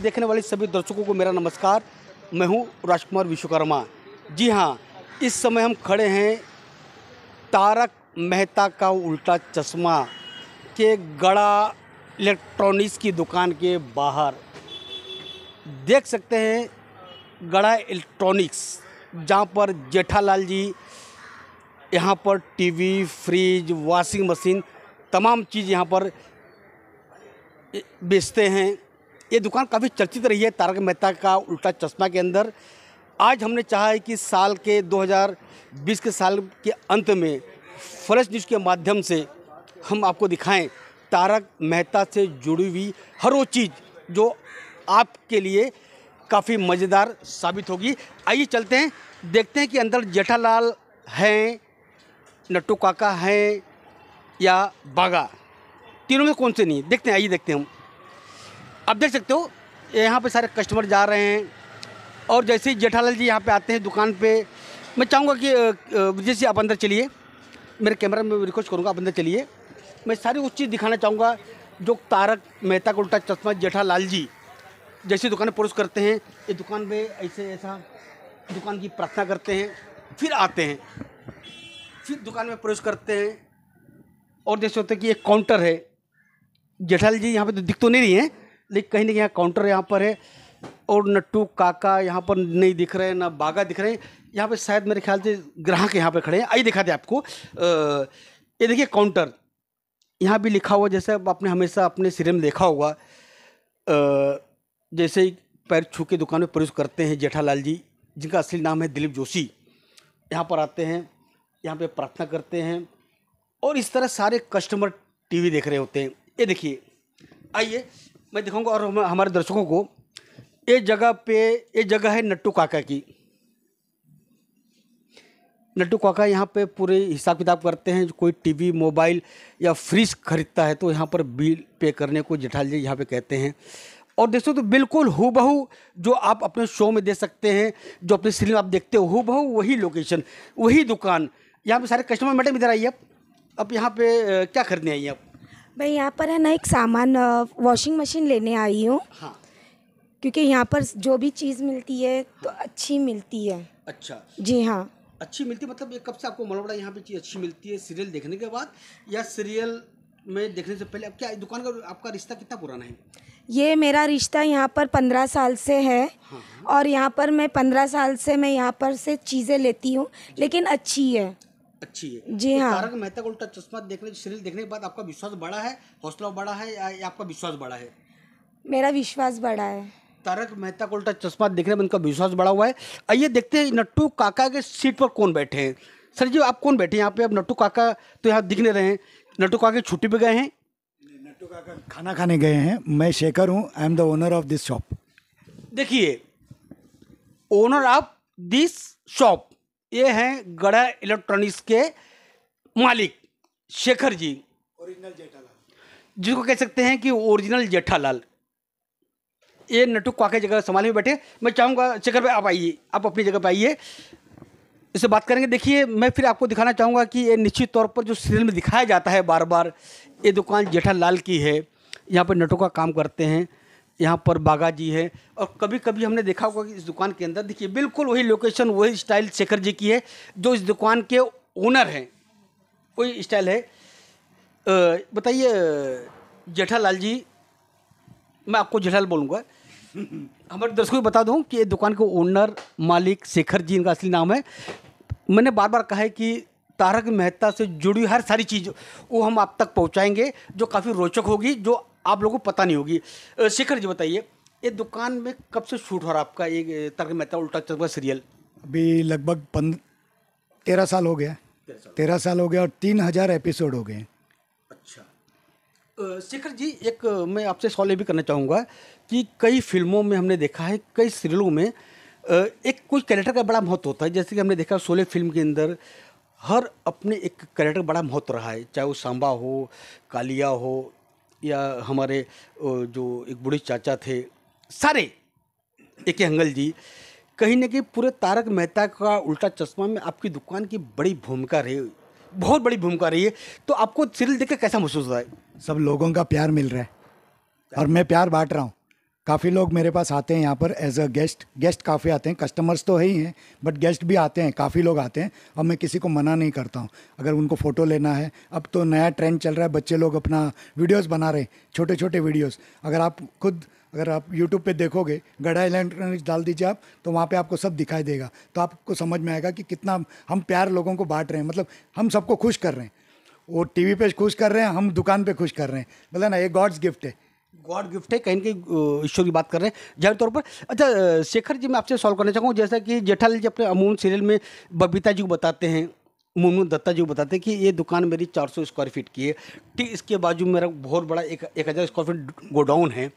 देखने वाले सभी दर्शकों को मेरा नमस्कार। मैं हूं राजकुमार विश्वकर्मा। जी हां, इस समय हम खड़े हैं तारक मेहता का उल्टा चश्मा के गड़ा इलेक्ट्रॉनिक्स की दुकान के बाहर। देख सकते हैं गड़ा इलेक्ट्रॉनिक्स, जहां पर जेठालाल जी यहाँ पर टीवी, फ्रिज, वॉशिंग मशीन तमाम चीज़ यहाँ पर बेचते हैं। ये दुकान काफ़ी चर्चित रही है तारक मेहता का उल्टा चश्मा के अंदर। आज हमने चाहा है कि साल के 2020 के साल के अंत में फ्लैश न्यूज़ के माध्यम से हम आपको दिखाएं तारक मेहता से जुड़ी हुई हर वो चीज़ जो आपके लिए काफ़ी मज़ेदार साबित होगी। आइए चलते हैं, देखते हैं कि अंदर जेठालाल हैं, नट्टू काका हैं या बागा, तीनों में कौन से नहीं। देखते हैं, आइए देखते हैं हम। आप देख सकते हो यहाँ पे सारे कस्टमर जा रहे हैं और जैसे ही जेठालाल जी यहाँ पे आते हैं दुकान पे, मैं चाहूँगा कि जैसे आप अंदर चलिए, मेरे कैमरा में रिक्वेस्ट करूँगा आप अंदर चलिए। मैं सारी उस चीज़ दिखाना चाहूँगा जो तारक मेहता का उल्टा चश्मा जेठालाल जी जैसे दुकान में प्रवेश करते हैं, ये दुकान में ऐसा दुकान की प्रार्थना करते हैं, फिर आते हैं, फिर दुकान में प्रवेश करते हैं और देख सकते हैं कि एक काउंटर है। जेठालाल जी यहाँ पे तो दिख तो नहीं रही हैं, लेकिन कहीं ना कहीं यहाँ काउंटर यहाँ पर है और नट्टू काका यहाँ पर नहीं दिख रहे हैं, ना बागा दिख रहे हैं। यहाँ पे शायद मेरे ख्याल से ग्राहक यहाँ पे खड़े हैं। आइए दिखाते हैं आपको। ये देखिए काउंटर, यहाँ भी लिखा हुआ जैसे आपने हमेशा अपने सीरियल में देखा होगा। जैसे ही पैर छू के दुकान में प्रवेश करते हैं जेठालाल जी, जिनका असली नाम है दिलीप जोशी, यहाँ पर आते हैं, यहाँ पे प्रार्थना करते हैं और इस तरह सारे कस्टमर टीवी देख रहे होते हैं। ये देखिए, आइए मैं दिखाऊंगा और हमारे दर्शकों को। ये जगह है नट्टू काका की। नट्टू काका यहाँ पे पूरे हिसाब किताब करते हैं। कोई टीवी, मोबाइल या फ्रिज खरीदता है तो यहाँ पर बिल पे करने को जेठालाल जी यहाँ पे कहते हैं। और देखो तो बिल्कुल हूबहू जो आप अपने शो में दे सकते हैं, जो अपने सीरियल आप देखते हो, हूबहू वही लोकेशन, वही दुकान। यहाँ पे सारे कस्टमर, मैडम इधर आइए। अब यहाँ पे क्या खरीदने आई हैं आप? भाई यहाँ पर है ना एक सामान, वॉशिंग मशीन लेने आई हूँ। हाँ, क्योंकि यहाँ पर जो भी चीज़ मिलती है तो अच्छी मिलती है। अच्छा, जी हाँ। अच्छी मिलती मतलब ये कब से आपको मालूम पड़ा यहाँ पे चीज़ अच्छी मिलती है? सीरियल देखने के बाद या सीरियल में देखने से पहले? अब क्या दुकान का आपका रिश्ता कितना पुराना है? ये मेरा रिश्ता यहाँ पर 15 साल से है। हाँ, और यहाँ पर मैं 15 साल से मैं यहाँ पर से चीज़ें लेती हूँ, लेकिन अच्छी है। अच्छी है जी तो हाँ। तारक मेहता का उल्टा चश्मा देखने, सीरियल देखने के बाद आपका विश्वास बढ़ा है, हौसला बढ़ा है या आपका विश्वास बढ़ा है? मेरा विश्वास बढ़ा है। तारक मेहता का उल्टा चश्मा देखने में उनका विश्वास बढ़ा हुआ है। आइए देखते हैं नट्टू काका के सीट पर कौन बैठे हैं। सर जी, आप कौन बैठे हैं यहाँ पे? अब नट्टू काका तो यहाँ दिख नहीं रहे हैं। नट्टू काका छुट्टी पे गए हैं? नट्टू काका खाना खाने गए हैं। मैं शेखर हूँ, I am the owner of this shop. देखिए, ओनर ऑफ दिस शॉप ये हैं गड़ा इलेक्ट्रॉनिक्स के मालिक शेखर जी, ओरिजिनल जेठालाल, जिसको कह सकते हैं कि ओरिजिनल जेठालाल। ये नट्टू काका की जगह संभाल में बैठे। मैं चाहूँगा शेखर भाई आप आइए, आप अपनी जगह पर आइए, इससे बात करेंगे। देखिए, मैं फिर आपको दिखाना चाहूँगा कि ये निश्चित तौर पर जो सीरियल में दिखाया जाता है बार बार, ये दुकान जेठालाल की है। यहाँ पर नट्टू का काम करते हैं, यहाँ पर बागा जी है। और कभी कभी हमने देखा होगा कि इस दुकान के अंदर देखिए बिल्कुल वही लोकेशन, वही स्टाइल शेखर जी की है, जो इस दुकान के ओनर हैं, वही स्टाइल है। बताइए जेठालाल जी, मैं आपको जेठालाल बोलूँगा, हमारे दर्शकों को बता दूं कि ये दुकान के ओनर मालिक शेखर जी, इनका असली नाम है। मैंने बार बार कहा है कि तारक मेहता से जुड़ी हर सारी चीज़ वो हम आप तक पहुंचाएंगे, जो काफ़ी रोचक होगी, जो आप लोगों को पता नहीं होगी। शेखर जी बताइए, ये दुकान में कब से शूट हो रहा है आपका ये तारक मेहता उल्टा चश्मा सीरियल? अभी लगभग 13 साल हो गया। 13 साल हो गया और 3000 एपिसोड हो गए हैं। अच्छा शेखर जी, एक मैं आपसे सवाल ये भी करना चाहूँगा कि कई फिल्मों में हमने देखा है, कई सीरियलों में एक कुछ कैरेक्टर का बड़ा महत्व होता है। जैसे कि हमने देखा शोले फिल्म के अंदर हर अपने एक कैरेक्टर बड़ा महत्व रहा है, चाहे वो सांबा हो, कालिया हो या हमारे जो एक बूढ़े चाचा थे, सारे एक हंगल जी। कहीं ना कहीं पूरे तारक मेहता का उल्टा चश्मा में आपकी दुकान की बड़ी भूमिका रही, बहुत बड़ी भूमिका रही है। तो आपको सीरियल देख के कैसा महसूस होता है? सब लोगों का प्यार मिल रहा है और मैं प्यार बांट रहा हूँ। काफ़ी लोग मेरे पास आते हैं यहाँ पर एज अ गेस्ट काफ़ी आते हैं, कस्टमर्स तो है ही हैं बट गेस्ट भी आते हैं, काफ़ी लोग आते हैं और मैं किसी को मना नहीं करता हूँ अगर उनको फ़ोटो लेना है। अब तो नया ट्रेंड चल रहा है, बच्चे लोग अपना वीडियोस बना रहे हैं, छोटे छोटे वीडियोस। अगर आप यूट्यूब पे देखोगे गढ़ा इलेक्ट्रॉनिक्स डाल दीजिए आप, तो वहाँ पे आपको सब दिखाई देगा, तो आपको समझ में आएगा कि कितना हम प्यार लोगों को बांट रहे हैं, मतलब हम सबको खुश कर रहे हैं। वो टीवी पे खुश कर रहे हैं, हम दुकान पे खुश कर रहे हैं, बोला ना ये गॉड्स गिफ्ट है। गॉड गिफ्ट है, कहीं न कहीं ईश्वर की बात कर रहे हैं जाहिर तौर पर। अच्छा शेखर जी, मैं आपसे सवाल करना चाहूँगा, जैसा कि जेठालाल जी अपने अमूमन सीरियल में बबीता जी को बताते हैं, मुनमुन दत्ता जी को बताते हैं कि ये दुकान मेरी 400 स्क्वायर फीट की है, ठीक इसके बाजू में मेरा बहुत बड़ा 1000 स्क्वायर फीट गोडाउन है।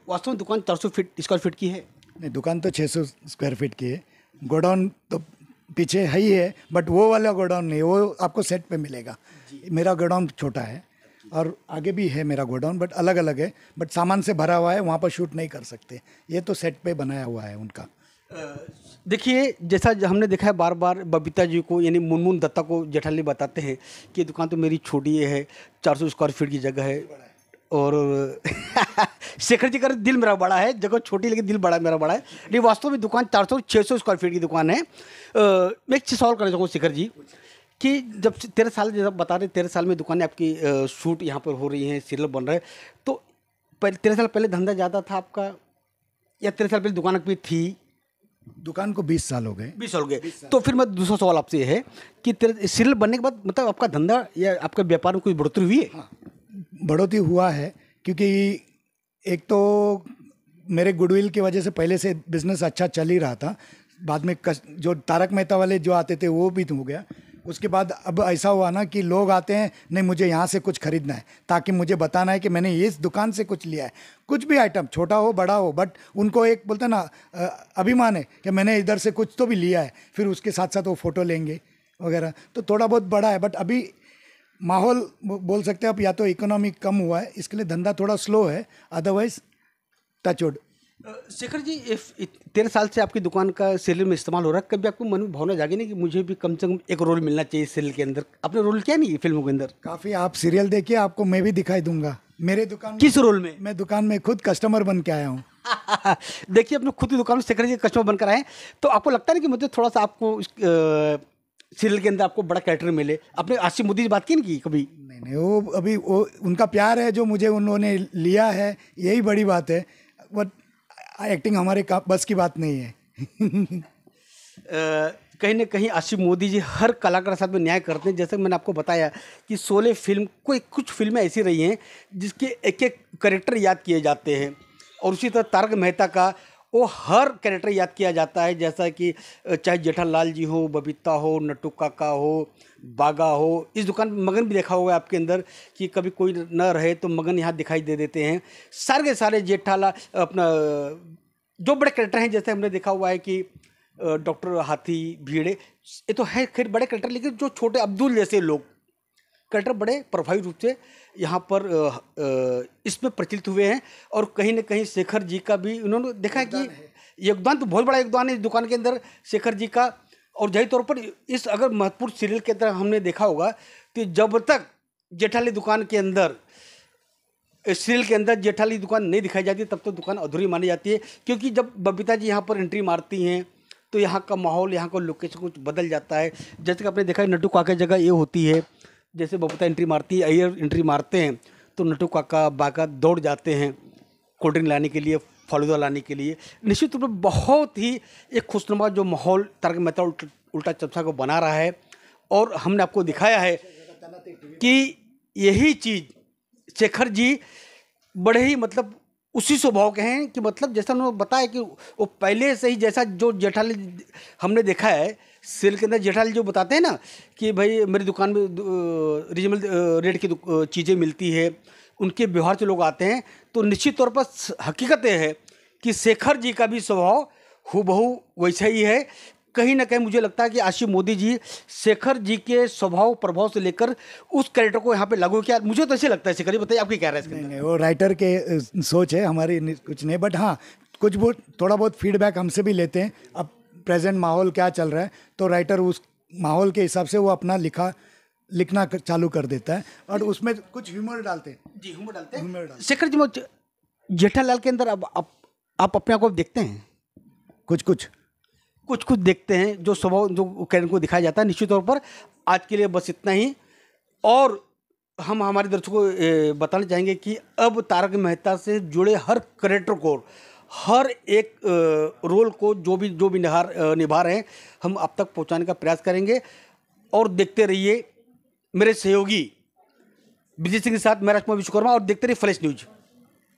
वास्तव में दुकान 400 स्क्वायर फीट की है? नहीं, दुकान तो 600 स्क्वायर फीट की है, गोडाउन तो पीछे है ही है, बट वो वाला गोडाउन नहीं, वो आपको सेट पे मिलेगा। मेरा गोडाउन छोटा है और आगे भी है मेरा गोडाउन, बट अलग अलग है, बट सामान से भरा हुआ है, वहाँ पर शूट नहीं कर सकते, ये तो सेट पे बनाया हुआ है उनका। देखिए, जैसा हमने देखा है बार बार बबीता जी को यानी मुनमुन दत्ता को जेठालाल बताते हैं कि दुकान तो मेरी छोटी है, 400 स्क्वायर फीट की जगह है, और शेखर जी का दिल मेरा बड़ा है, जगह छोटी लेकिन दिल बड़ा मेरा बड़ा है। नहीं, वास्तव में दुकान 400-600 स्क्वायर फीट की दुकान है। मैं एक चीज़ सवाल करना चाहूँगा शेखर जी कि जब से 13 साल, जैसा बता रहे 13 साल में दुकानें आपकी शूट यहाँ पर हो रही हैं, सीरियल बन रहे हैं, तो 13 साल पहले धंधा ज़्यादा था आपका या 13 साल पहले दुकान आपकी थी? दुकान को 20 साल हो गए। 20 साल हो गए। तो फिर मैं दूसरा सवाल आपसे ये है कि सीरियल बनने के बाद मतलब आपका धंधा या आपका व्यापार में कोई बढ़ोतरी हुई है? हाँ, बढ़ोतरी हुआ है, क्योंकि एक तो मेरे गुडविल की वजह से पहले से बिजनेस अच्छा चल ही रहा था, बाद में जो तारक मेहता वाले जो आते थे वो भी तो हो गया। उसके बाद अब ऐसा हुआ ना कि लोग आते हैं, नहीं मुझे यहाँ से कुछ खरीदना है, ताकि मुझे बताना है कि मैंने इस दुकान से कुछ लिया है, कुछ भी आइटम छोटा हो बड़ा हो, बट उनको एक बोलते हैं ना अभिमान है कि मैंने इधर से कुछ तो भी लिया है, फिर उसके साथ साथ वो फ़ोटो लेंगे वगैरह, तो थोड़ा बहुत बड़ा है। बट अभी माहौल बोल सकते हैं आप, या तो इकोनॉमी कम हुआ है इसके लिए धंधा थोड़ा स्लो है, अदरवाइज टचवुड। शेखर जी, 13 साल से आपकी दुकान का सीरियल में इस्तेमाल हो रहा है, कभी आपको मन में भावना जागी नहीं कि मुझे भी कम से कम एक रोल मिलना चाहिए सीरियल के अंदर? आपने रोल किया नहीं फिल्मों के अंदर? काफ़ी, आप सीरियल देखिए, आपको मैं भी दिखाई दूंगा मेरे दुकान में। किस रोल में? मैं दुकान में खुद कस्टमर बन के आया हूँ। देखिए, अपने खुद की दुकान में शेखर जी कस्टमर बनकर आए, तो आपको लगता है कि मुझे थोड़ा सा आपको सीरियल के अंदर आपको बड़ा कैरेक्टर मिले? आपने आसिफ मोदी से बात की नहीं कभी? नहीं, वो अभी वो उनका प्यार है जो मुझे उन्होंने लिया है, यही बड़ी बात है, बट एक्टिंग हमारे बस की बात नहीं है। कहीं ना कहीं आसिफ मोदी जी हर कलाकार के साथ में न्याय करते हैं। जैसे मैंने आपको बताया कि 16 फिल्म, कुछ फिल्में ऐसी रही हैं जिसके एक एक कैरेक्टर याद किए जाते हैं, और उसी तरह तारक मेहता का वो हर कैरेक्टर याद किया जाता है, जैसा कि चाहे जेठालाल जी हो, बबीता हो, नट्टू काका हो, बागा हो। इस दुकान में मगन भी देखा होगा आपके अंदर कि कभी कोई न रहे तो मगन यहाँ दिखाई दे देते हैं। सारे के सारे जेठालाल अपना जो बड़े कैरेक्टर हैं, जैसे हमने देखा हुआ है कि डॉक्टर हाथी भीड़े, ये तो है खैर बड़े कैरेक्टर, लेकिन जो छोटे अब्दुल जैसे लोग कैरेक्टर बड़े प्रभावी रूप से यहाँ पर इसमें प्रचलित हुए हैं। और कहीं ना कहीं शेखर जी का भी उन्होंने देखा है कि योगदान तो बहुत बड़ा योगदान है इस दुकान के अंदर शेखर जी का। और जाहिर तौर पर इस अगर महत्वपूर्ण सीरियल के अंदर हमने देखा होगा तो जब तक जेठालाल दुकान के अंदर, सीरियल के अंदर जेठालाल दुकान नहीं दिखाई जाती तब तो दुकान अधूरी मानी जाती है, क्योंकि जब बबीता जी यहाँ पर एंट्री मारती हैं तो यहाँ का माहौल, यहाँ का लोकेशन कुछ बदल जाता है। जैसे कि आपने देखा है नट्टू काका जगह ये होती है, जैसे बबीता एंट्री मारती है, अय्यर एंट्री मारते हैं तो नट्टू काका बाका दौड़ जाते हैं कोल्ड ड्रिंक लाने के लिए, फालूदा लाने के लिए। निश्चित रूप में बहुत ही एक खुशनुमा जो माहौल तारक मेहता उल्टा चमचा को बना रहा है। और हमने आपको दिखाया है कि यही चीज़ शेखर जी बड़े ही मतलब उसी स्वभाव के हैं कि मतलब जैसा उन्होंने बताया कि वो पहले से ही जैसा जो जेठालाल हमने देखा है सीरियल के अंदर, जेठालाल जो बताते हैं ना कि भाई मेरी दुकान में रीजनेबल रेट की चीज़ें मिलती है, उनके व्यवहार से लोग आते हैं, तो निश्चित तौर पर हकीकत ये है कि शेखर जी का भी स्वभाव हूबहू वैसा ही है। कहीं ना कहीं मुझे लगता है कि आसिफ मोदी जी शेखर जी के स्वभाव प्रभाव से लेकर उस कैरेक्टर को यहाँ पे लागू किया। मुझे तो ऐसे लगता है। शेखर जी बताइए आपकी क्या राय है इसके अंदर? नहीं, वो राइटर के सोच है, हमारी कुछ नहीं, बट हाँ कुछ बहुत थोड़ा बहुत फीडबैक हमसे भी लेते हैं। अब प्रेजेंट माहौल क्या चल रहा है तो राइटर उस माहौल के हिसाब से वो अपना लिखना चालू कर देता है और उसमें कुछ ह्यूमर डालते हैं। जी, ह्यूमर डालते हैं। ह्यूमर डालते हैं। शेखर जी जेठालाल के अंदर अब आप अपने आप को देखते हैं? कुछ कुछ कुछ कुछ देखते हैं जो स्वभाव जो कैरेक्टर को दिखाया जाता है। निश्चित तौर पर आज के लिए बस इतना ही। और हम हमारे दर्शकों को बताना चाहेंगे कि अब तारक मेहता से जुड़े हर कैरेक्टर को, हर एक रोल को जो भी निभा रहे हैं, हम अब तक पहुंचाने का प्रयास करेंगे। और देखते रहिए मेरे सहयोगी विजय सिंह के साथ मैं राजकुमार विश्वकर्मा, और देखते रहिए फ्लैश न्यूज।